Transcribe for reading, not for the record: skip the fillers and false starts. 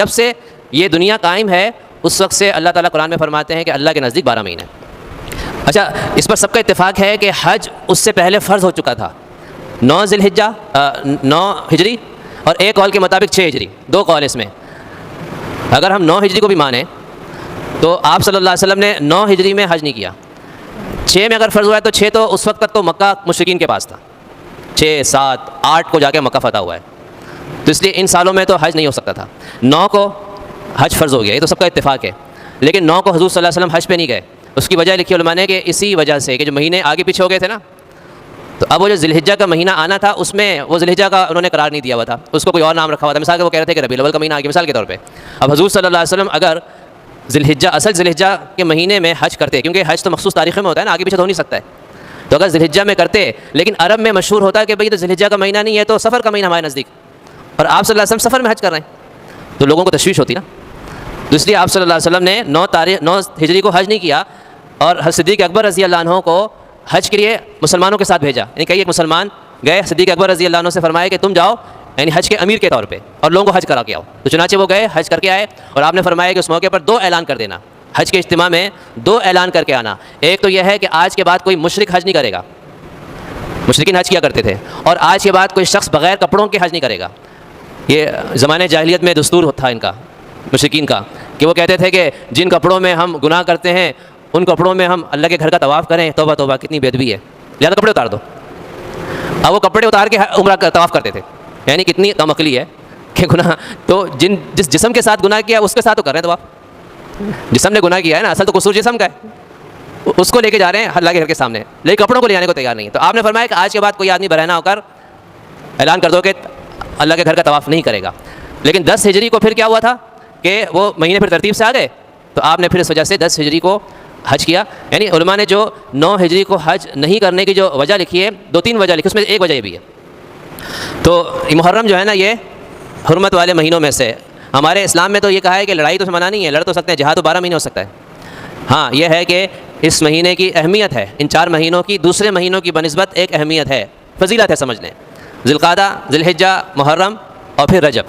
جب سے یہ دنیا قائم ہے اس وقت سے اللہ تعالیٰ قرآن میں فرماتے ہیں کہ اللہ کے نزدیک 12 مہینے. اچھا اس پر سب کا اتفاق ہے کہ حج اس سے پہلے فرض ہو چکا تھا 9 ذی الحجہ 9 ہجری اور ایک قول کے مطابق 6 ہجری, 2 قول اس میں. اگر ہم 9 ہجری کو بھی مانیں تو آپ صلی اللہ علیہ وسلم نے 9 ہجری میں حج نہیں کیا. 6 میں اگر فرض ہوا ہے تو 6 تو اس وقت تک تو مکہ مشرکین کے پاس تھا, 6 7 8 کو جا کے مکہ فتح ہوا ہے, تو اس لیے ان سالوں میں تو حج نہیں ہو سکتا تھا. 9 کو حج فرض ہو گیا, یہ تو سب کا اتفاق ہے. لیکن 9 کو حضور صلی اللہ علیہ وسلم حج پہ نہیں گئے. اس کی وجہ لکھی علماء نے کہ اسی وجہ سے کہ جو مہینے آگے پیچھے ہو گئے تھے نا, تو اب وہ جو ذی الحجہ کا مہینہ آنا تھا اس میں وہ ذی الحجہ کا انہوں نے قرار نہیں دیا ہوا تھا, اس کو کوئی اور نام رکھا ہوا تھا. مثال کے وہ کہہ رہے تھے کہ ربیع الاول کا مہینہ آ گیا مثال کے طور پہ. اب حضور صلی اللہ علیہ وسلم اگر ذی الحجہ اصل ذی الحجہ کے مہینے میں حج کرتے, کیونکہ حج تو مخصوص تاریخوں میں ہوتا ہے نا, آگے پیچھے تو ہو نہیں سکتا ہے, تو اگر ذی الحجہ میں کرتے, لیکن عرب میں مشہور ہوتا ہے کہ بھئی تو ذی الحجہ کا مہینہ نہیں ہے تو سفر کا مہینہ ہمارے نزدیک, اور آپ صلی اللہ علیہ وسلم سفر میں حج کر رہے ہیں, تو لوگوں کو تشویش ہوتی نا. تو اس لیے آپ صلی اللہ علیہ وسلم نے 9 ہجری کو حج نہیں کیا, اور صدیق اکبر رضی اللہ عنہ کو حج کے لیے مسلمانوں کے ساتھ بھیجا. یعنی کئی ایک مسلمان گئے صدیق اکبر رضی اللہ عنہ سے فرمایا کہ تم جاؤ یعنی حج کے امیر کے طور پہ اور لوگوں کو حج کرا کے آؤ. تو چنانچہ وہ گئے, حج کر کے آئے, اور آپ نے فرمایا کہ اس موقع پر 2 اعلان کر دینا, حج کے اجتماع میں 2 اعلان کر کے آنا. ایک تو یہ ہے کہ آج کے بعد کوئی مشرک حج نہیں کرے گا, مشرکین حج کیا کرتے تھے, اور آج کے بعد کوئی شخص بغیر کپڑوں کے حج نہیں کرے گا. یہ زمانے جاہلیت میں دستور تھا ان کا, مشرکین کا, کہ وہ کہتے تھے کہ جن کپڑوں میں ہم گناہ کرتے ہیں ان کپڑوں میں ہم اللہ کے گھر کا طواف کریں, توبہ توبہ کتنی بے ادبی ہے, لہٰذا کپڑے اتار دو. اب وہ کپڑے اتار کے عمرہ کا طواف کرتے تھے, یعنی کتنی کم عقلی ہے کہ گناہ تو جس جسم کے ساتھ گناہ کیا اس کے ساتھ تو کر رہے ہیں طواف. جسم نے گناہ کیا ہے نا, اصل تو قصور جسم کا ہے, اس کو لے کے جا رہے ہیں اللہ کے گھر کے سامنے, لیکن کپڑوں کو لے جانے کو تیار نہیں ہے. تو آپ نے فرمایا کہ آج کے بعد کوئی آدمی برہنہ ہو کر اعلان کر دو کہ اللہ کے گھر کا طواف نہیں کرے گا. لیکن 10 ہجری کو پھر کیا ہوا تھا کہ وہ مہینے پھر ترتیب سے آ گئے, تو آپ نے پھر اس وجہ سے 10 ہجری کو حج کیا. یعنی علماء نے جو 9 ہجری کو حج نہیں کرنے کی جو وجہ لکھی ہے, 2-3 وجہ لکھی, اس میں ایک وجہ یہ بھی ہے. تو محرم جو ہے نا یہ حرمت والے مہینوں میں سے. ہمارے اسلام میں تو یہ کہا ہے کہ لڑائی تو منع نہیں ہے, لڑ تو سکتے ہیں, جہاد تو 12 مہینے ہو سکتا ہے. ہاں یہ ہے کہ اس مہینے کی اہمیت ہے, ان 4 مہینوں کی دوسرے مہینوں کی بنسبت ایک اہمیت ہے, فضیلت ہے سمجھ لیں. ذی القعدہ, ذی الحجہ, محرم اور پھر رجب.